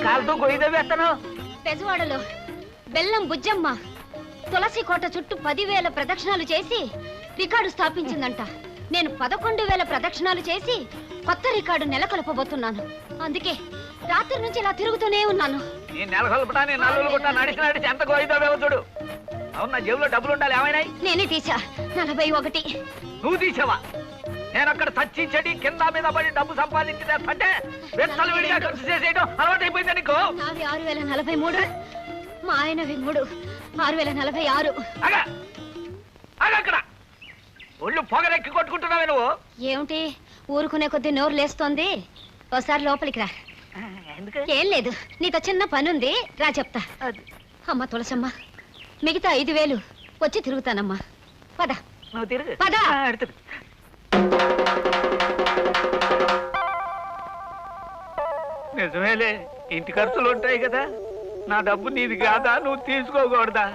కాలుతో గొయ్యి వేస్తాను. పెజవాడలో బెల్లం బుజ్జమ్మ తులసి కోట చుట్టూ 10,000 ప్రదక్షిణాలు చేసి రికార్డు స్థాపించిందంట. నేను 11,000 ప్రదక్షిణాలు చేసి కొత్త రికార్డు నెలకొల్పబోతున్నాను. అందుకే రాత్రి నుంచి ఇలా తిరుగుతూనే ఉన్నాను. నెలకొల్పడానికి నడిచి ఎంత గొయ్యిదావేవో చూడు. అవును, నా జేబులో డబ్బులు ఉండాలి. ఏమైనాయి? నేనే తీసా 41. నువ్వు తీసావా? నేను అక్కడ చచ్చి చెడి కింద మీద పడి డబ్బు సంపాదించిందంటే వెచ్చలు విడిగా ఖర్చు చేసేయడం అలవాటు అయిపోయింది నీకు. నావి 6,043, మా ఆయనవి 3, 6,046. అక్కడ ఒళ్ళు పొగరెక్కి కొట్టుకుంటున్నావే నువ్వు. ఏమిటి ఊరుకునే కొద్ది నోరు లేస్తోంది? ఒకసారి లోపలికి రా. ఏం లేదు, నీతో చిన్న పనుంది, రా చెప్తా. అమ్మ తులసమ్మ, మిగతా 5,000 వచ్చి తిరుగుతానమ్మా. పద నువ్వు తిరుగు. పద. నిజమేలే, ఇంటి ఖర్చులు ఉంటాయి కదా. నా డబ్బు నీది కాదా, నువ్వు తీసుకోకూడదా?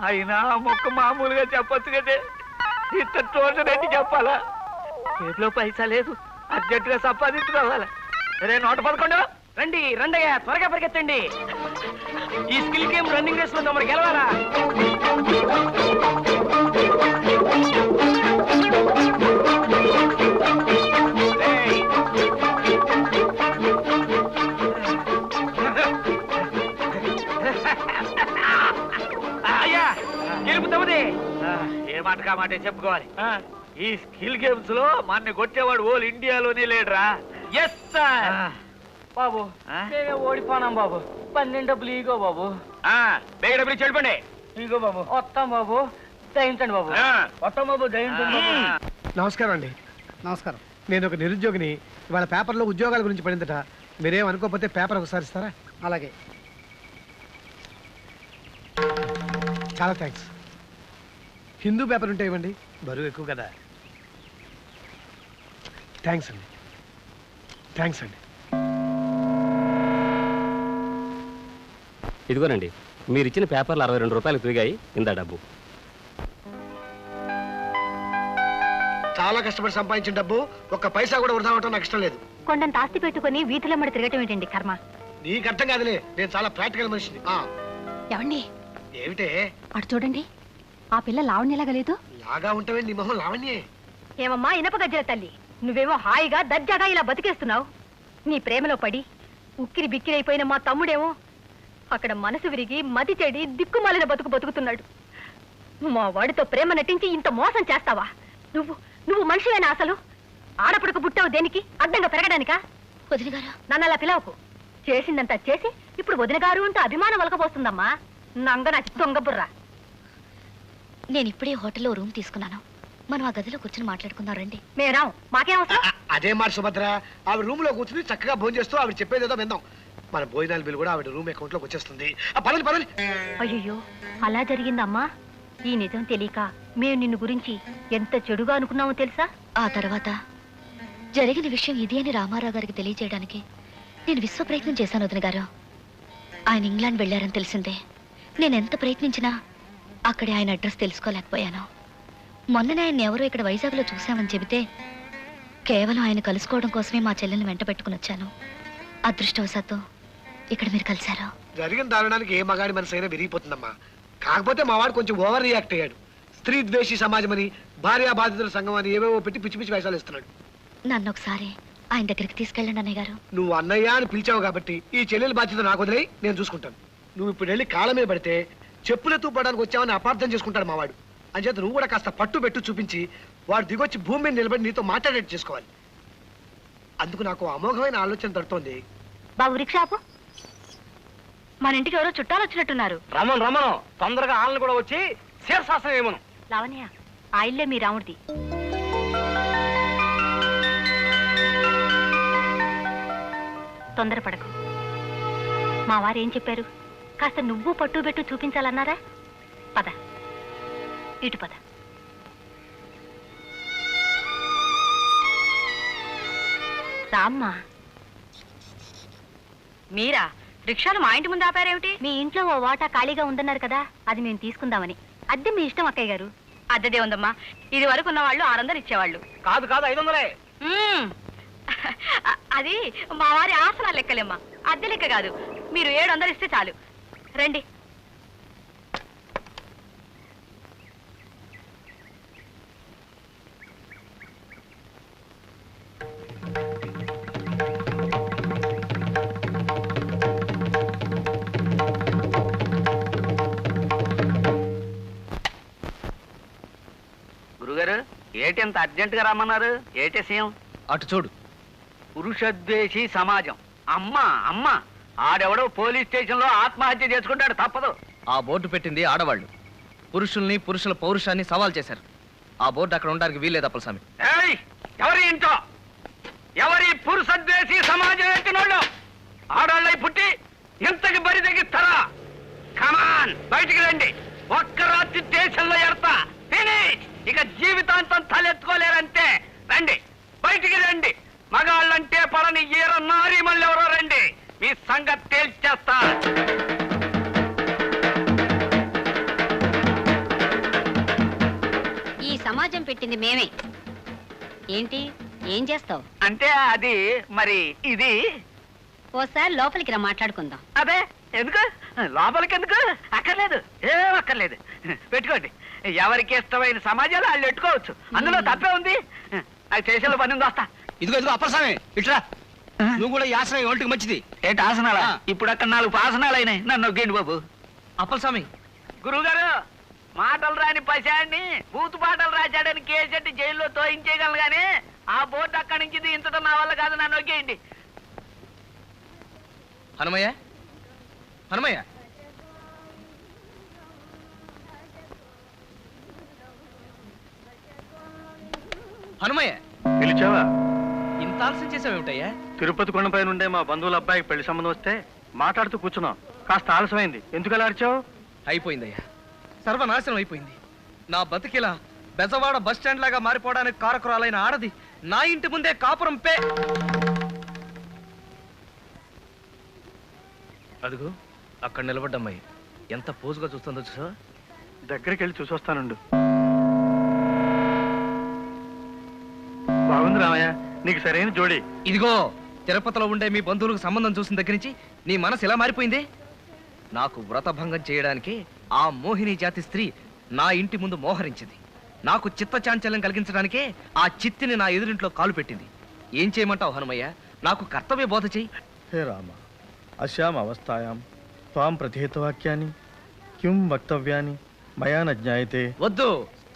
అయినా మొక్క మామూలుగా చెప్పొచ్చు కదే, ఇంత చూడనట్టు చెప్పాలా? చేతిలో పైసా లేదు, అర్జెంటుగా సంపాదించుకోవాలా. సరే 111 రండి. రండయ్యా, త్వరగా పరిగెత్తండి. ఈ స్కిల్ గేమ్ రన్నింగ్ రేస్ లో మరి గెలవాలా? అయ్యా గెలుపుతామది. ఏ మాట కా మాట చెప్పుకోవాలి. ఈ స్కిల్ గేమ్స్ లో మన కొట్టేవాడు ఓల్ ఇండియాలోనే లేడురా. Yes sir. బాబు మేమే ఓడిపోనాం బాబు. 12 డబ్బులు ఈగో బాబు. బేగ డబ్బులు చెడిపండి. ఈగో బాబు. వస్తాం బాబు, దయించండి బాబు. వస్తాం బాబు, దయించండి. నమస్కారం అండి. నమస్కారం. నేను ఒక నిరుద్యోగిని. ఇవాళ పేపర్లో ఉద్యోగాల గురించి పడిందట. మీరేం అనుకోకపోతే పేపర్ ఒకసారి ఇస్తారా? అలాగే. చాలా థ్యాంక్స్. హిందూ పేపర్ ఉంటే ఇవ్వండి, బరువు ఎక్కువ కదా. థ్యాంక్స్ అండి. థ్యాంక్స్ అండి. ఇదిగోనండి, మీరు ఇచ్చిన పేపర్లు 62 రూపాయలు తిరిగాయి. ఇందా డబ్బు. చాలా కష్టపడి సంపాదించిన డబ్బు ఒక్క పైసా కూడా వృధా అవటం నాకు ఇష్టం లేదు. కొండంత ఆస్తి పెట్టుకుని వీధిలో మడి తిరగటం ఏంటండి కర్మ? నీకు అర్థం కాదులే, నేను చాలా ప్రాక్టికల్ మనిషిని. ఏమండి, ఏమిటే అటు చూడండి, ఆ పిల్ల లావణ్యలాగా లేదు? లాగా ఉంటావే, నీ మొహం లావణ్యే. ఏమమ్మా ఇనప గజ్జల తల్లి, నువ్వేమో హాయిగా దర్జాగా ఇలా బతికేస్తున్నావు. నీ ప్రేమలో పడి ఉక్కిరి బిక్కిరైపోయిన మా తమ్ముడేమో అక్కడ మనసు విరిగి మతి చెడి దిక్కుమాలిన బతుకుతున్నాడు. మా వాడితో ప్రేమ నటించి ఇంత మోసం చేస్తావా? నువ్వు మనిషివేనా అసలు? ఆడపడుకు పుట్టావు దేనికి? అడ్డంగా పెరగడానికా? వదిన గారు, నన్ను అలా పిలవకు. చేసిందంతా చేసి ఇప్పుడు వదిన గారు అంటూ అభిమానం వలకపోస్తుందమ్మా. నంగ నా దొంగ బుర్రా. నేను ఇప్పుడే హోటల్లో రూమ్ తీసుకున్నాను, మనం ఆ గదిలో కూర్చొని మాట్లాడుకుందాం రండి. మేరాం, మాకేం అవసరం? అదే మాట సుభద్ర, ఆవిడ రూమ్ లో కూర్చుని చక్కగా భోజనం చేస్తూ ఆవిడ చెప్పేదేదో విందాం. మన భోజనాల బిల్లు కూడా ఆవిడ రూమ్ అకౌంట్ లోకి వచ్చేస్తుంది. పదండి. అయ్యో, అలా జరిగిందమ్మా. ఈ నిజం తెలియక మేము నిన్ను గురించి ఎంత చెడుగా అనుకున్నామో తెలుసా? ఆ తర్వాత జరిగిన విషయం ఇది అని రామారావు గారికి తెలియజేయడానికి నేను విశ్వ ప్రయత్నం చేశాను వదిన గారు. ఆయన ఇంగ్లాండ్ వెళ్ళారని తెలిసిందే. నేను ఎంత ప్రయత్నించినా అక్కడే ఆయన అడ్రస్ తెలుసుకోలేకపోయాను. మొన్ననే ఆయన ఎవరో ఇక్కడ వైజాగ్లో చూశామని చెబితే కేవలం ఆయన కలుసుకోవడం కోసమే మా చెల్లెల్ని వెంట పెట్టుకుని వచ్చాను. అదృష్టవశాత్తు ఇక్కడ మీరు కలిశారు. జరిగిన దారుణానికి ఏ మగాడి మనసు అయినా విరిగిపోతుందమ్మా. కాకపోతే మా వాడు కొంచెం ఓవర్ రియాక్ట్ అయ్యాడు. స్త్రీ ద్వేషి సమాజం అని, భార్యా బాధితుల సంఘం అని ఏవేవో పెట్టి పిచ్చి పిచ్చి వేషాలు ఇస్తున్నాడు. నన్ను ఒకసారి ఆయన దగ్గరికి తీసుకెళ్ళండి అన్నయ్య గారు. నువ్వు అన్నయ్య అని పిలిచావు కాబట్టి ఈ చెల్లెల బాధ్యత నాకు వదిలేయి, నేను చూసుకుంటాను. నువ్వు ఇప్పుడు వెళ్ళి కాళ్ళ మీద పడితే చెప్పులెత్తు పడడానికి వచ్చావని అపార్థం చేసుకుంటాడు మావాడు. అంచేత నువ్వు కూడా కాస్త పట్టు పెట్టు చూపించి వాడు దిగొచ్చి భూమి మీద నిలబడి నీతో మాట్లాడేట్టు చేసుకోవాలి. అందుకు నాకు అమోఘమైన ఆలోచన తడుతోంది. బాబు రిక్షాపు, మన ఇంటికి ఎవరో చుట్టాలు వచ్చినట్టున్నారు. రమను తొందరగా ఆళ్ళని కూడా వచ్చి శీర్షాసనం ఏమను. లావణ్య, ఆ ఇల్లే మీ రాముడిది. తొందరపడకు. మా వారు ఏం చెప్పారు? కాస్త నువ్వు పట్టు పెట్టు చూపించాలన్నారా? పద, ఇటు పద. రామ్మా. మీరా రిక్షాలు మా ఇంటి ముందు ఆపారేమిటి? మీ ఇంట్లో ఓ వాటా ఖాళీగా ఉందన్నారు కదా, అది మేము తీసుకుందామని. అద్దె మీ ఇష్టం అక్కయ్య గారు. అద్దెదే ఉందమ్మా. ఇది వరకు ఉన్న వాళ్ళు 600 ఇచ్చేవాళ్ళు. కాదు 500. అది మా వారి ఆసనాలు లెక్కలేమ్మా. అద్దె లెక్క కాదు, మీరు 700 ఇస్తే చాలు. రండి. గురుగారు, ఏటి ఎంత అర్జెంటుగా రమ్మన్నారు? ఏటి సీఎం? అటు చూడు. పురుషద్వేషి సమాజం. అమ్మా అమ్మా, ఆడెవడో పోలీస్ స్టేషన్ లో ఆత్మహత్య చేసుకుంటాడు, తప్పదు. ఆ బోర్డు పెట్టింది ఆడవాళ్ళు. పురుషుల్ని, పురుషుల పౌరుషాన్ని సవాల్ చేశారు. ఆ బోర్డు అక్కడ ఉండడానికి వీల్లేదు అప్పలస్వామి. ఏయ్, ఎవరి ఇంట్లో ఎవరి పురుషద్వేషి సమాజం ఎత్తినోళ్ళు ఆడవాళ్ళై పుట్టి ఇంతకి బరి తగ్గిస్తారా? కమాన్, బయటికి రండి. ఒక్క రాత్రి స్టేషన్లో ఎడతా, ఫినిష్. ఇక జీవితాంతం తలెత్తుకోలేరంటే రండి, బయటికి రండి. మగాళ్ళంటే పడని ఈర నారీ మళ్ళీ ఎవరో రండి, మీ సంగతి తేల్చేస్తా. ఈ సమాజం పెట్టింది మేమే. ఏంటి, ఏం చేస్తావు? అంటే అది మరి ఇది. ఓసారి లోపలికి రా, మాట్లాడుకుందాం. అదే, ఎందుకు లోపలికి? ఎందుకు అక్కర్లేదు, ఏం అక్కర్లేదు. పెట్టుకోండి. ఎవరికి ఇష్టమైన సమాజాలు వాళ్ళు పెట్టుకోవచ్చు, అందులో తప్పే ఉంది. అది చేసేలో పని ఉంది, వస్తా. ఇదిగో అప్పలస్వామి, ఇట్రా. నువ్వు కూడా ఈ ఆసనం ఒంటికి మంచిది. ఏంటి ఆసనాలా? ఇప్పుడు అక్కడ 4 ఆసనాలు అయినాయి, నన్ను నొక్కేండి బాబు. అప్పలస్వామి, గురువుగారు, మాటలు రాని పశాన్ని బూతు పాటలు రాశాడని కేసెట్టి జైల్లో తోయించేయగలను గానీ ఆ బోర్డు అక్కడి నుంచి దించడం నా వల్ల కాదు, నన్ను నొక్కేయండి. హనుమయ్య, హనుమయ్య, హనుమయ్య, పిలిచావా? ఇంత ఆలస్యం చేసావేమిటయ్యా? తిరుపతి కొండపై నుండే మా బంధువుల అబ్బాయికి పెళ్లి సంబంధం వస్తే మాట్లాడుతూ కూర్చున్నాం. కాస్త ఆలస్యమైంది. ఎందుకు అలా అరిచావు? అయిపోయిందయ్యా, సర్వనాశనం అయిపోయింది. నా బతికిలా బెజవాడ బస్ స్టాండ్ లాగా మారిపోవడానికి కారకురాలైన ఆడది నా ఇంటి ముందే కాపురం పే. అదిగో అక్కడ నిలబడ్డమ్మాయి ఎంత పోజుగా చూస్తుందో చూసా. దగ్గరికి వెళ్ళి చూసొస్తానుండు. బాగుంది రామయ్య, నీకు సరైన జోడి. ఇదిగో తిరుపతిలో ఉండే మీ బంధువులకు సంబంధం చూసిన దగ్గర నుంచి నీ మనసు ఎలా మారిపోయింది? నాకు వ్రతభంగం చేయడానికి ఆ మోహిని జాతి స్త్రీ నా ఇంటి ముందు మోహరించింది. నాకు చిత్తచాంచల్యం కలిగించడానికే ఆ చిత్తిని నా ఎదురింట్లో కాలు పెట్టింది. ఏం చేయమంటావు హనుమయ్య? నాకు కర్తవ్య బోధ చెయ్యి. హే రామ, అశ్యాం అవస్థాయాం త్వాం ప్రతిహితవాక్యాన్ని కిం వక్తవ్యాన్ని మయా న జ్ఞాయతే. వద్దు,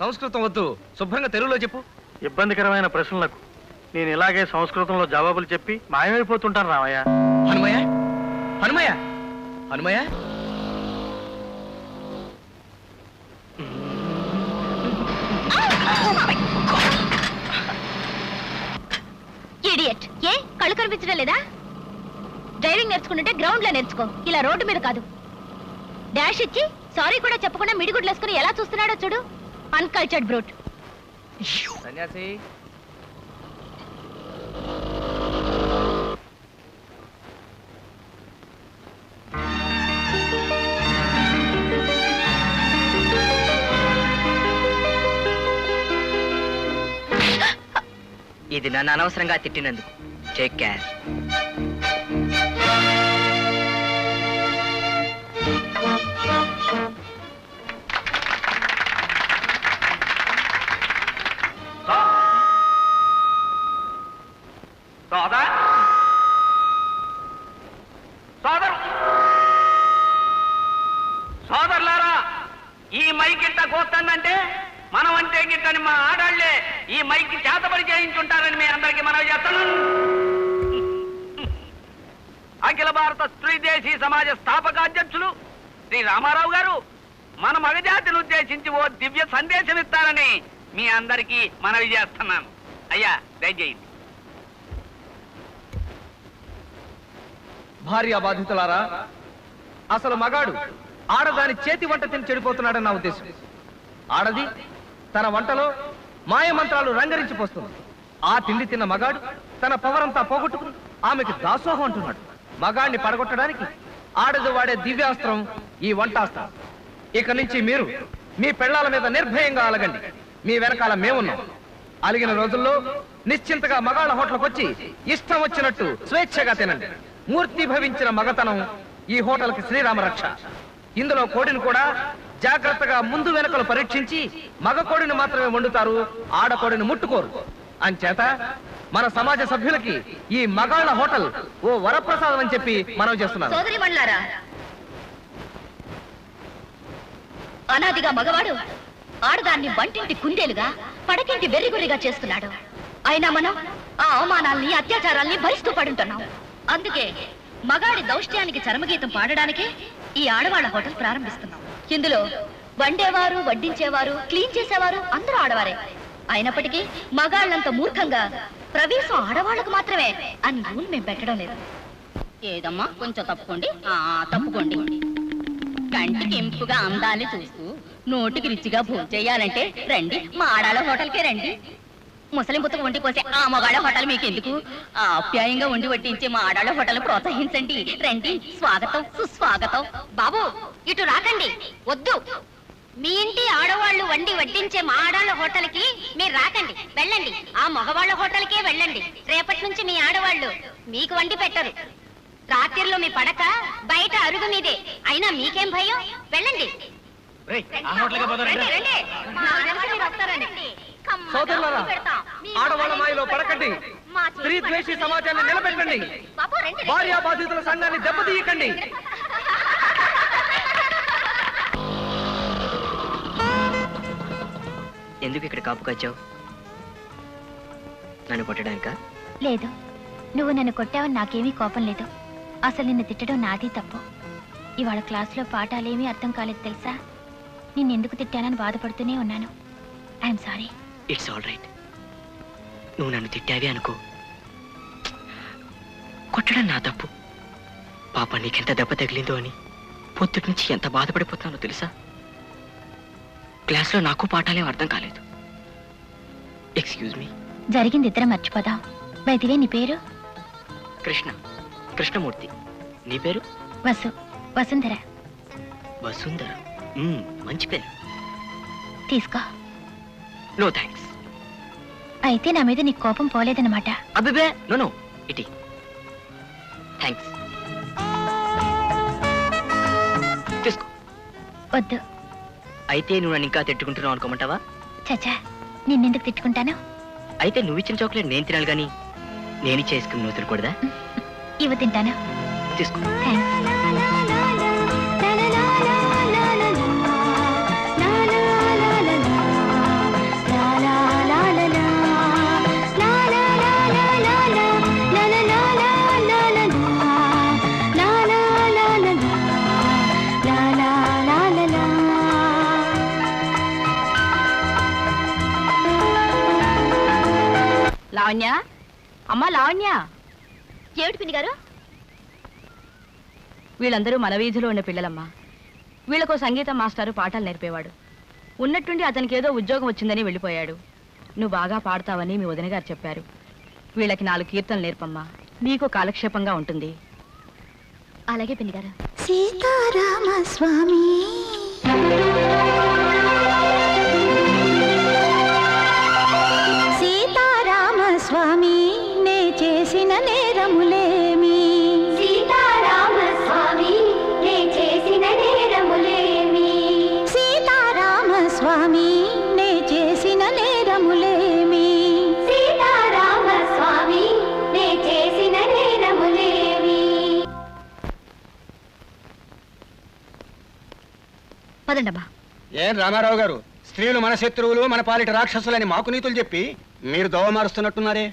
సంస్కృతం వద్దు, శుభ్రంగా తెలుగులో చెప్పు. ఇబ్బందికరమైన ప్రశ్నలకు నేను ఇలాగే సంస్కృతంలో జవాబులు చెప్పి మాయమైపోతుంటాను రామయ్య. హనుమయ్య, హనుమయ్య, హనుమయ్య, ఇడియట్. ఏ కళ్ళు కనిపించడం లేదా? డ్రైవింగ్ నేర్చుకుంటుంటే గ్రౌండ్ లో నేర్చుకో, ఇలా రోడ్డు మీద కాదు. డాష్ ఇచ్చి సారీ కూడా చెప్పకుండా మిడిగుడ్లు వేసుకుని ఎలా చూస్తున్నాడో చూడు. Uncultured brute. సన్యాసి, ఇది నన్ను అనవసరంగా తిట్టినందుకు టేక్ కేర్. సోదరులారా, ఈ మైక్ గిట్ట కోస్తానంటే మనం అంటే గిట్టని మా ఆడాళ్లే ఈ మైక్ చేతబడి చేయించుంటారని మీ అందరికీ మనవి చేస్తాను. అఖిల భారత స్త్రీ దేశీ సమాజ స్థాపకాధ్యక్షులు శ్రీ రామారావు గారు మన మగజాతిని ఉద్దేశించి ఓ దివ్య సందేశం ఇస్తారని మీ అందరికీ మనవి చేస్తున్నాను. అయ్యా, దయచేయండి. భార్య బాధితులారా, అసలు మగాడు ఆడదాని చేతి వంట తిని చెడిపోతున్నాడని నా ఉద్దేశం. ఆడది తన వంటలో మాయమంత్రాలు రంగరించిపోస్తుంది. ఆ తిండి తిన్న మగాడు తన పవరంతా పోగొట్టుకుని ఆమెకి దాసోహం అంటున్నాడు. మగాడిని పడగొట్టడానికి ఆడది వాడే దివ్యాస్త్రం ఈ వంటాస్త్రం. ఇక నుంచి మీరు మీ పెళ్లాల మీద నిర్భయంగా అలగండి. మీ వెనకాల మేమున్నాం. అలిగిన రోజుల్లో నిశ్చింతగా మగాళ్ళ హోటల్కి వచ్చి ఇష్టం వచ్చినట్టు స్వేచ్ఛగా తినండి. మూర్తి భవించిన మగతనం ఈ హోటల్కి శ్రీరామ రక్ష. ఇందులో కోడిని కూడా జాగ్రత్తగా ముందు వెనకలు పరీక్షించి మగ కోడిని మాత్రమే వండుతారు, ఆడకోడిని ముట్టుకోరు. అంచేత మన సమాజ సభ్యులకి ఈ మగాళ్ళ హోటల్ ఓ వరప్రసాదం అని చెప్పి మనం చేస్తున్నాం. సోదరి మండలారా, అనాదిగా మగవాడు ఆడదాన్ని వంటింటి కుందేలుగా పడకింటి వెర్రిగుర్రిగా చేస్తున్నాడు. అయినా మనం ఆ అవమానాల్ని అత్యాచారాల్ని భరిస్తూ పడుంటున్నాం. అందుకే మగాడి దౌష్ట్యానికి చరమగీతం పాడడానికే ఈ ఆడవాళ్ల హోటల్ ప్రారంభిస్తున్నాం. ఇందులో వండేవారు, వడ్డించేవారు, క్లీన్ చేసేవారు అందరూ ఆడవారే. అయినప్పటికీ మగాళ్ళంత మూర్ఖంగా ప్రవేశం ఆడవాళ్లకు మాత్రమే అని రూల్ మేము పెట్టడం లేదు. ఏదమ్మా కొంచెం తప్పుకోండి. తప్పుకోండి. కంటికి ఇంపుగా అందాన్ని చూస్తూ నోటికి రుచిగా భోంచేయాలంటే రండి, మా ఆడాళ్ళ హోటల్కే రండి. ముసలి ముత్తకు వండి పోసే ఆ మగాళ్ళ హోటల్ మీకు ఎందుకు? ఆప్యాయంగా వండి వడ్డించే మా ఆడాళ్ళ హోటల్ ప్రోత్సహించండి. రండి, స్వాగతం సుస్వాగతం. బాబు ఇటు రాకండి, వద్దు. మీ ఇంటి ఆడవాళ్లు వండి వడ్డించే మా ఆడవాళ్ళ హోటల్కి మీరు రాకండి, వెళ్ళండి. ఆ మగవాళ్ళ హోటల్కే వెళ్ళండి. రేపటి నుంచి మీ ఆడవాళ్లు మీకు వండి పెట్టరు. రాత్రిలో మీ పడక బయట అరుగు మీదే. అయినా మీకేం భయం? వెళ్ళండి. రండి, రండి. నాకు తెలుసు మీరు వస్తారని. సోదరులారా, ఆడవాళ్ళ మాయలో పడకండి. స్త్రీ ద్వేషి సమాజాన్ని నిలబెట్టండి. బాబు రండి. భార్యా బాధితుల సంఘాన్ని దెబ్బతీయకండి. ఎందుకు ఇక్కడ కాపు కాచావు? నన్ను కొట్టడానికా? లేదు, నువ్వు నన్ను కొట్టావని నాకేమీ కోపం లేదు. అసలు నిన్ను తిట్టడం నాది తప్పు. ఇవాళ క్లాసులో పాఠాలేమీ అర్థం కాలేదు తెలుసా? నిన్నెందుకు తిట్టానని బాధపడుతూనే ఉన్నాను. I'm sorry. It's all right. నువ్వు నన్ను తిట్టావి అనుకో, కొట్టడం నా తప్పు. పాప నీకెంత దెబ్బ తగిలిందో అని పొద్దుటి నుంచి ఎంత బాధపడిపోతున్నానో తెలుసా? క్లాస్లో నాకు పాఠాలేం అర్థం కాలేదు. Excuse me. జరిగింది ఇద్దరం మర్చిపోదాం. బైదివే, నీ పేరు? కృష్ణమూర్తి. నీ పేరు? వసుంధర. వసుంధర, మంచి పేరు. తీసుకో. No thanks. అయితే నా మీద నీకు కోపం పోలేదన్నమాట. అబ్బే నో, ఇటీ. థ్యాంక్స్. తీసుకో. వద్దు. అయితే నువ్వు నన్ను ఇంకా తిట్టుకుంటున్నావు అనుకోమంటావా? చచ్చా, నిన్నెందుకు తిట్టుకుంటాను? అయితే నువ్వు ఇచ్చిన చాక్లెట్ నేను తినాలి కానీ నేను చేసుకుని నువ్వు తినకూడదా? ఇవ్వ, తింటాను. తీసుకో. థ్యాంక్స్. లావణ్య, అమ్మా లావణ్య. ఏమిటి పిన్ని గారు? వీళ్ళందరూ మన వీధిలో ఉన్న పిల్లలమ్మా. వీళ్ళకో సంగీతం మాస్టారు పాఠాలు నేర్పేవాడు. ఉన్నట్టుండి అతనికి ఏదో ఉద్యోగం వచ్చిందని వెళ్ళిపోయాడు. నువ్వు బాగా పాడతావని మీ వదిన గారు చెప్పారు. వీళ్ళకి 4 కీర్తనలు నేర్పమ్మా, నీకు కాలక్షేపంగా ఉంటుంది. అలాగే పిన్ని గారు. సీతారామ స్వామి, సీతారామ స్వామి, నే చేసిన నేరములేమి. సీతారామ స్వామి, నే చేసిన నేరములేమి. సీతారామ స్వామి, నే చేసిన నేరములేమి. సీతారామ స్వామి, నే చేసిన నేరములేమి. పదండమ్మా. ఏం రామారావు గారు, స్త్రీలు మన శత్రువులు, మన పాలిట రాక్షసులని మాకు నీతులు చెప్పి మీరు దోవ మారుస్తున్నట్టున్నారే.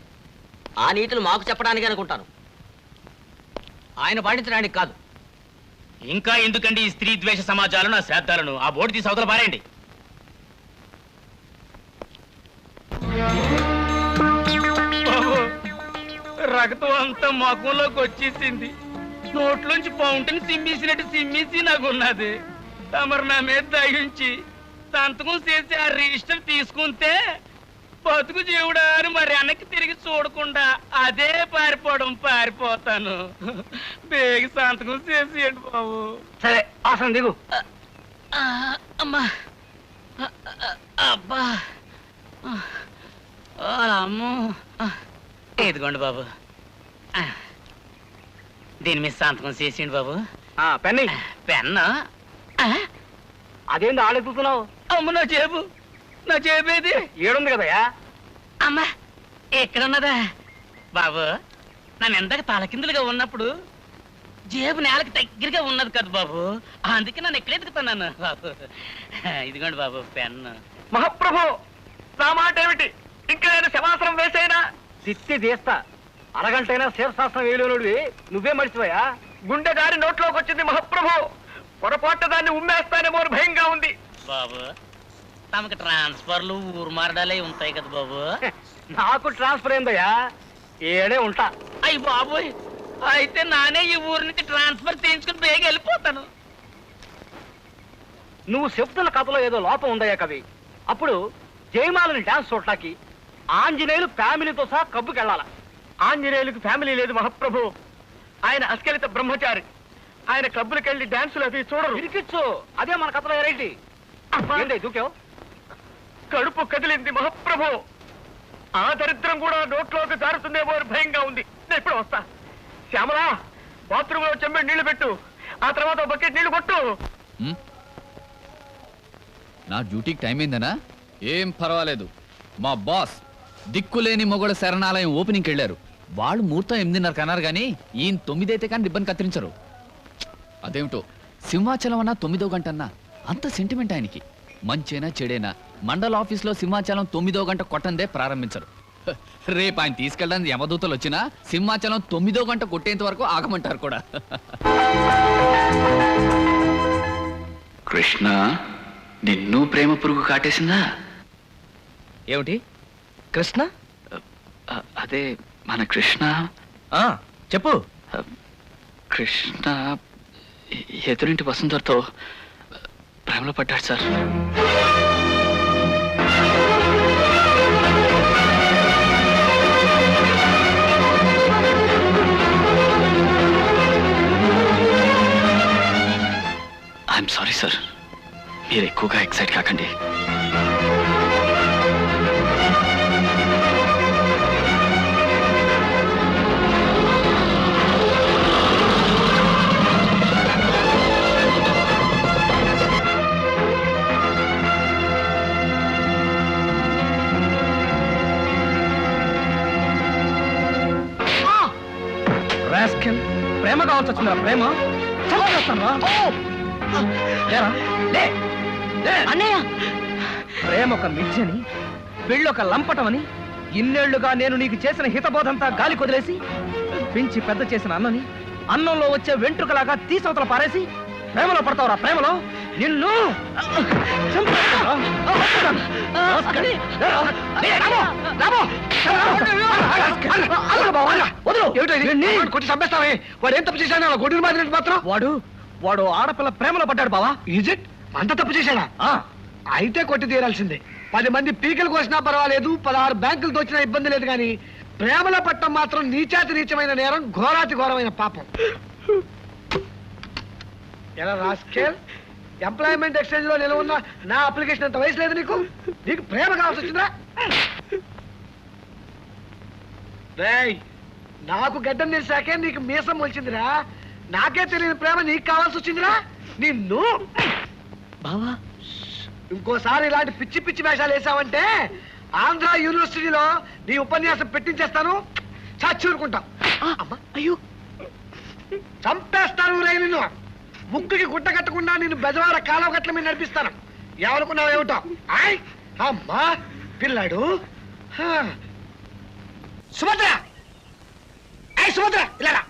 ఆ నీతులు మాకు చెప్పడానికి అనుకుంటాను, ఆయన పాటించడానికి కాదు. ఇంకా ఎందుకండి ఈ స్త్రీ ద్వేష సమాజాలను, ఆ శ్రాద్ధాలను? ఆ బోర్డు తీసి అవతల పారేయండి. రక్తం అంతా ముఖంలోకి వచ్చేసింది. నోట్లోంచి ఫౌంటైన్ సిమ్మేసినట్టు సిమ్మేసి నాకున్నది. తమరు నా మీద దయించి సంతకం చేసి ఆ రిజిస్టర్ తీసుకుంటే బతుకు జీవుడా అని మరి వెనక్కి తిరిగి చూడకుండా అదే పారిపోతాను. బేగి సంతకం చేసేయండి బాబు. సరే, ఆసనం దిగు. అమ్మా, అబ్బా, అమ్మో. ఇదిగోండి బాబు. దీని మీద సంతకం చేసిండు బాబు. పెన్ని పెన్ను అదేంది ఆడెత్తుతున్నావు? అమ్మ నా చేపేది ఏడుంది కదయ్యా. అమ్మా ఎక్కడున్నదా బాబు? నన్ను ఎందాక తలకిందులుగా ఉన్నప్పుడు జేబు నేలకి దగ్గరగా ఉన్నది కదా బాబు, అందుకే నన్ను ఎక్కడ ఎదుగుతున్నాను బాబు. ఇదిగోండి బాబు పెన్ను. మహాప్రభు, నా మాట ఏమిటి? ఇంకా నేను శవాసనం వేసేనా? తిత్తి తీస్తా. అరగంటైనా శివశాస్త్రం వేయలేనుడివి నువ్వే మర్చిపోయా? గుండె దారి నోట్లోకి వచ్చింది మహాప్రభు. పొరపాటు దాన్ని ఉమ్మేస్తానేమో భయంగా ఉంది. బాబు తమకు ట్రాన్స్ఫర్లు ఊరు మారడాలే ఉంటాయి కదా బాబు. నాకు ట్రాన్స్ఫర్ అయిందయ్యా, ఏడే ఉంటా. అయ్యి బాబోయ్, అయితే నానే ఈ ఊరు నుంచి ట్రాన్స్ఫర్ చేయించుకుని బేగ వెళ్ళిపోతాను. నువ్వు చెప్తున్న కథలో ఏదో లోపం ఉందయ్యా కవి. అప్పుడు జయమాలని డాన్స్ చూడటానికి ఆంజనేయులు ఫ్యామిలీతో సహా కబ్బుకెళ్ళాల. ఆంజనేయులకు ఫ్యామిలీ లేదు మహాప్రభు. ఆయన అస్కలిత బ్రహ్మచారి. ఆయన క్లబ్బులకు వెళ్ళి డాన్సులు అవి చూడరు. ఇరికిచ్చు, అదే మన కథలో ఎరైటీ. ఏంటి దూకావు? కడుపు కదిలింది మహాప్రభు. ఆ దరిద్రం కూడా నోట్లోకి జారుతుందేమో అని భయంగా ఉంది. నేను ఇప్పుడు వస్తా. శ్యామలా, బాత్రూమ్ లో చెంబడి నీళ్లు పెట్టు, ఆ తర్వాత బకెట్ నీళ్లు కొట్టు. నా డ్యూటీకి టైం అయిందనా? ఏం పర్వాలేదు. మా బాస్ దిక్కులేని మొగల శరణాలయం ఓపెనింగ్కి వెళ్ళారు. వాళ్ళు ముహూర్తం 8:30 అన్నారు కానీ ఈయన 9 అయితే కానీ రిబ్బన్ కత్తిరించరు. అదేమిటో సింహాచలం అన్నా 9వ గంట అన్నా అంత సెంటిమెంట్ ఆయనకి. మంచేనా చెడేనా మండల ఆఫీస్లో సింహాచలం 9వ గంట కొట్టందే ప్రారంభించరు. రేపు ఆయన తీసుకెళ్ళడానికి యమదూతలు వచ్చినా సింహాచలం 9వ గంట కొట్టేంత వరకు ఆగమంటారు కూడా. కృష్ణ, నిన్ను ప్రేమ పురుగు కాటేసిందా? ఏమిటి కృష్ణ? అదే మన కృష్ణ. చెప్పు. కృష్ణ ఎదురింటి వసుంధరతో ప్రేమలో పడ్డాడు సార్. ఐఎమ్ సారీ సార్, మీరు ఎక్కువగా ఎక్సైట్ కాకండి. ప్రేమ కావాల్సి వచ్చిందా? ప్రేమ అన్నయ్య, ప్రేమ ఒక మిథ్యని, పెళ్ళొక లంపటమని ఇన్నేళ్లుగా నేను నీకు చేసిన హితబోధంతా గాలి కొదిలేసి పెంచి పెద్ద చేసిన అన్నని అన్నంలో వచ్చే వెంట్రుకలాగా తీసవతల పారేసి ప్రేమలో పడతావురా? ప్రేమలో నిన్ను చంపేస్తావే. వాడు ఏం తప్పు చేశాను? గొడ్డుని మాదిరి మాత్రం వాడు ఆడపిల్ల ప్రేమలో పడ్డాడు బావా. Is it? అంత తప్పు చేశాడా? అయితే కొట్టి తీరాల్సిందే. 10 మంది పీకలు కోసినా పర్వాలేదు, 16 బ్యాంకులు దోచినా ఇబ్బంది లేదు, కానీ ప్రేమలో పట్టడం మాత్రం నీచాతి నీచమైన నేరం, ఘోరాతి ఘోరమైన పాపం. ఎలా రాస్కేల్, ఎంప్లాయ్మెంట్ ఎక్స్చేంజ్ లో నిలవున్న నా అప్లికేషన్ అంత వయసు లేదు నీకు? నీకు ప్రేమ కావాల్సి వచ్చిందా? నాకు గడ్డం తెలిసాకే నీకు మీసం మొలిచిందిరా. నాకే తెలియని ప్రేమ నీకు కావాల్సి వచ్చిందిరా. నిన్ను బావా, ఇంకోసారి ఇలాంటి పిచ్చి పిచ్చి వేషాలు వేసావంటే ఆంధ్ర యూనివర్సిటీలో నీ ఉపన్యాసం పెట్టించేస్తాను. చచ్చూరుకుంటాం. అయ్యో, చంపేస్తాను రే నిన్ను. ముక్కుకి గుడ్డ కట్టకుండా నిన్ను బెజవాడ కాలువ గట్ల మీద నడిపిస్తాను. ఏమనుకున్నావు ఏమిటో? అమ్మా పిల్లాడు. సుభద్ర, సుభద్ర ఇలా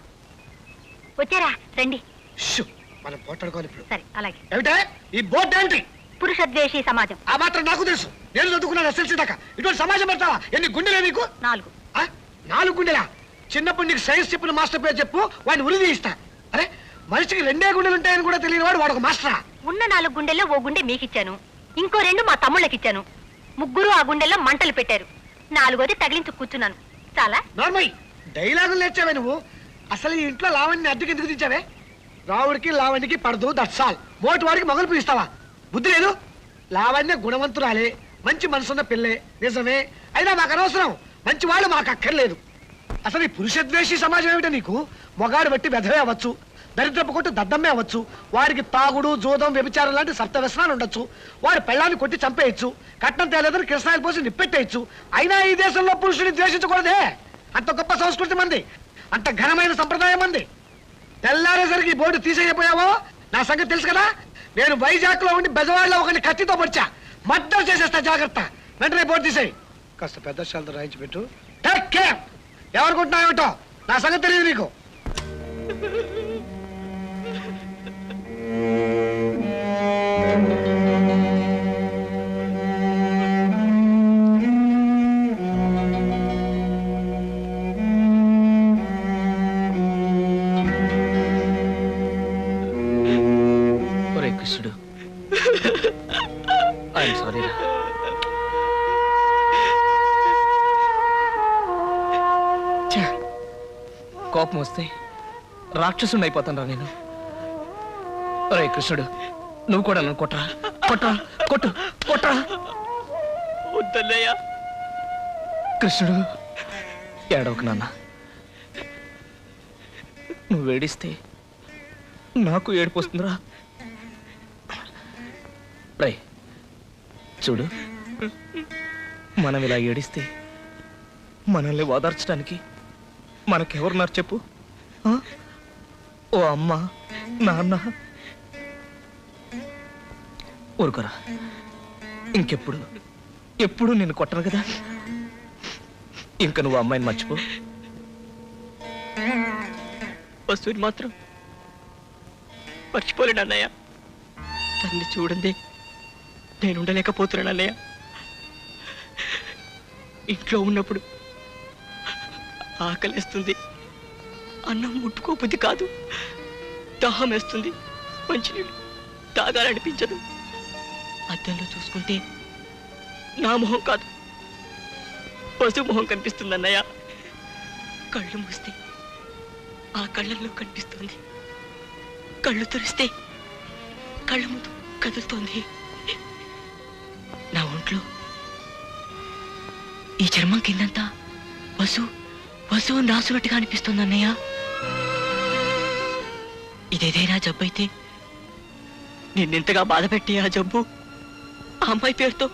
వచ్చారా? రండి. మనం పోట్లాడుకోవాలి ఇప్పుడు. సరే, అలాగే. ఏమిటే ఈ బోర్డు ఏంటి? పురుషద్వేషి సమాజం. ఆ మాత్రం నాకు తెలుసు. నేను చదువుకున్నాను ఎస్ఎల్సీ దాకా. ఇటువంటి సమాజం పెడతావా? ఎన్ని గుండెలే నీకు? 4. 4 గుండెలా? చిన్నప్పుడు నీకు సైన్స్ చెప్పిన మాస్టర్ పేరు చెప్పు, వాడిని ఉరి తీయిస్తా. అరే, మనిషికి 2 గుండెలు ఉంటాయని కూడా తెలియని వాడు వాడు ఒక మాస్టరా? ఉన్న 4 గుండెల్లో ఓ గుండె మీకిచ్చాను, ఇంకో 2 మా తమ్ముళ్ళకిచ్చాను. 3 ఆ గుండెల్లో మంటలు పెట్టారు. 4వది తగిలించు కూర్చున్నాను. చాలా నార్మల్ డైలాగులు నేర్చావే నువ్వు. అసలు ఈ ఇంట్లో లావణ్ణి అద్దెకి ఎందుకు తెచ్చావే? రావుడికి లావణ్యకి పడదు, దట్స్ ఆల్. మోటి వాడికి మొగలు పూయిస్తావా? బుద్ధి లేదు. లావణ్య గుణవంతురాలే, మంచి మనసున్న పిల్లే, నిజమే. అయినా మాకు అనవసరం. మంచి వాళ్ళు మాకు అక్కర్లేదు. అసలు ఈ పురుషద్వేషి సమాజం ఏమిటో నీకు? మొగాడు బట్టి వెధవే అవ్వచ్చు, దరిద్రపు కొట్టి దద్దమ్మే అవ్వచ్చు, వాడికి తాగుడు జోదం వ్యభిచారం లాంటి సప్త వ్యసనాలు ఉండొచ్చు, వాడి పెళ్ళాన్ని కొట్టి చంపేయచ్చు, కట్నం తేలేదని కృష్ణాయిలు పోసి నిప్పెట్టేయచ్చు. అయినా ఈ దేశంలో పురుషుని ద్వేషించకూడదే. అంత గొప్ప సంస్కృతి మంది, అంత ఘనమైన సంప్రదాయం మంది. తెల్లారేసరికి ఈ బోర్డు తీసేయపోయావో నా సంగతి తెలుసు కదా. నేను వైజాగ్ లో ఉండి బెజవాడలో ఒకరిని కత్తితో పొడిచా, మర్డర్ చేసేస్తా, జాగ్రత్త. వెంటనే బోర్డు తీసేయి. కాస్త పెద్ద శాలతో రాయించి పెట్టు. Take care. ఎవరుకుంటున్నావేటో నా సంగతి తెలియదు నీకు. ఒరే కృష్ణుడు, ఐఎమ్ సారీ రా. కోపం వస్తే రాక్షసుని అయిపోతాను రా నేను. ఒరే కృష్ణుడు, నువ్వు కూడా నన్ను కొట్టరా, కొట్టరా, కొట్టు, కొట్టరా. వద్దన్నయ్యా. కృష్ణుడు, ఏడవకు నాన్న. నువ్వు ఏడిస్తే నాకు ఏడుపు వస్తుందిరా. రే చూడు, మనం ఇలా ఏడిస్తే మనల్ని ఓదార్చడానికి మనకెవరున్నారు చెప్పు? ఆ? ఓ అమ్మ, నాన్న. ఊరుకోరా, ఎప్పుడు నిన్ను కొట్టను కదా. ఇంకా నువ్వు అమ్మాయిని మర్చిపో. వస్తువుని మాత్రం మర్చిపోలేను అన్నయ్య. తన్ని చూడండి నేను ఉండలేకపోతున్నాను అన్నయ్య. ఇంట్లో ఉన్నప్పుడు ఆకలిస్తుంది, అన్నం ముట్టుకోబుద్ధి కాదు, దాహం వేస్తుంది, మంచినీళ్ళు తాగాలనిపించదు. అద్దంలో చూసుకుంటే నా మొహం కాదు, పశు మొహం కనిపిస్తుంది అన్నయ్య. కళ్ళు మూస్తే ఆ కళ్ళల్లో కనిపిస్తుంది, కళ్ళు తెరిస్తే కళ్ళ ముందు కదులుతోంది. నా ఒంట్లో ఈ చర్మం కిందంతా వసువు నాసునట్టుగా అనిపిస్తుంది అన్నయ్య. ఇదేదైనా జబ్బు అయితే నిన్నెంతగా బాధ పెట్టి ఆ జబ్బు ఆ అమ్మాయి పేరుతో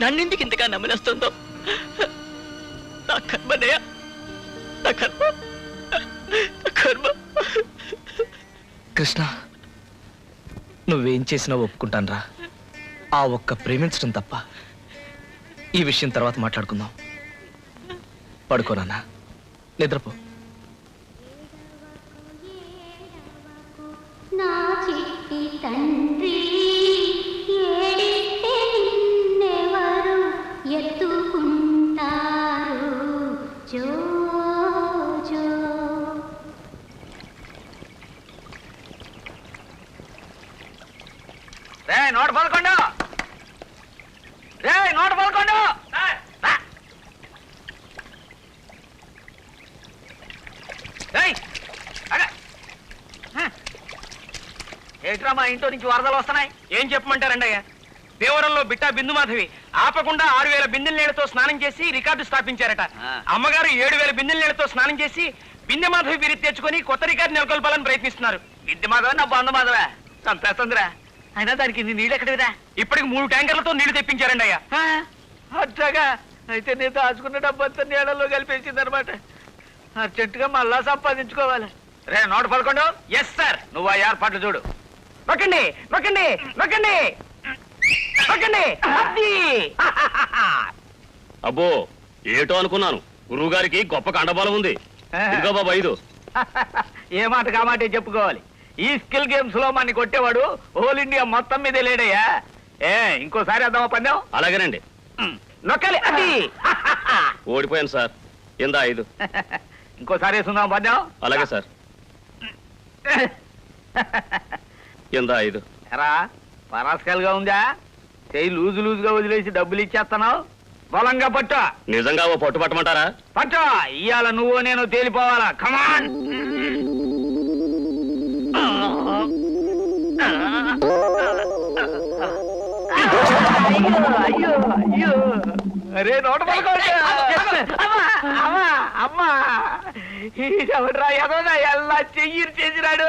నన్నెందుకు ఇంతగా నమ్మలేస్తుందో. నా కర్మనయ్య, నా కర్మ, నా కర్మ. కృష్ణ, నువ్వేం చేసినా ఒప్పుకుంటాను రా. ఆ ఒక్క ప్రేమించడం తప్ప. ఈ విషయం తర్వాత మాట్లాడుకుందాం. పడుకోనన్నా, నిద్రపో. నా చిట్టి తండ్రి ఏడిస్తే నిన్నెవరు ఎత్తుకుంటారు? జో జో. రే నోట పలకొండు, రే నోట పలకొండు. ఏట్రా మా ఇంట్లో నుంచి వరదలు వస్తున్నాయి? ఏం చెప్పమంటారండి అయ్యా? దేవరంలో బిట్టా బిందు మాధవి ఆపకుండా 6000 బిందెల నీళ్లతో స్నానం చేసి రికార్డు స్థాపించారట. అమ్మగారు 7000 బిందెల నీళ్లతో స్నానం చేసి బిందె మాధవి బిరి తెచ్చుకొని కొత్త రికార్డు నెలకొల్పాలని ప్రయత్నిస్తున్నారు. విద్య మాధవ నా బంధు మాధవా చంపేస్తుందిరా. అయినా దానికి నీళ్ళు ఎక్కడివిరా? ఇప్పటికి 3 ట్యాంకర్లతో నీళ్లు తెప్పించారండి అయ్యా. అట్లాగా? అయితే నేను దాచుకున్న డబ్బంతా నీళ్ళలో కలిపేసింది అనమాట. అర్జెంటుగా మళ్ళా సంపాదించుకోవాలి. రే నోట పలకొండు. Yes sir. నువ్వు ఆ ఏర్పాట్లు చూడు. నొక్కండి, నొక్కండి, నొక్కండి, నొక్కండి. అబ్బో ఏటో అనుకున్నాను. గురువు గారికి గొప్ప కండబలం ఉంది. ఇదిగో బాబా 5. ఏ మాట కామాటే చెప్పుకోవాలి. ఈ స్కిల్ గేమ్స్ లో మన కొట్టేవాడు హోల్ ఇండియా మొత్తం మీదే లేడయ్యా. ఇంకోసారి వద్దామా పందెం? అలాగేనండి. నొక్కాలి. అది ఓడిపోయాను సార్. ఇందా 5. ఇంకోసారి వేసుకుందాం పందెం? అలాగే సార్. ఇందా 5. ఎరా పరాస్కల్గా ఉందా? చెయ్యి లూజుగా వదిలేసి డబ్బులు ఇచ్చేస్తున్నావు. బలంగా పట్టు. నిజంగా ఓ పట్టు పట్టమంటారా? పట్టు. ఇవాళ నువ్వు నేను తేలిపోవాలా. కమాన్. అయ్యో అయ్యో అయ్యో అరే నోట పడుకోండి అమ్మా అమ్మా ఎవడ్రా ఎదోనా ఎలా చెయ్యి చేసినాడు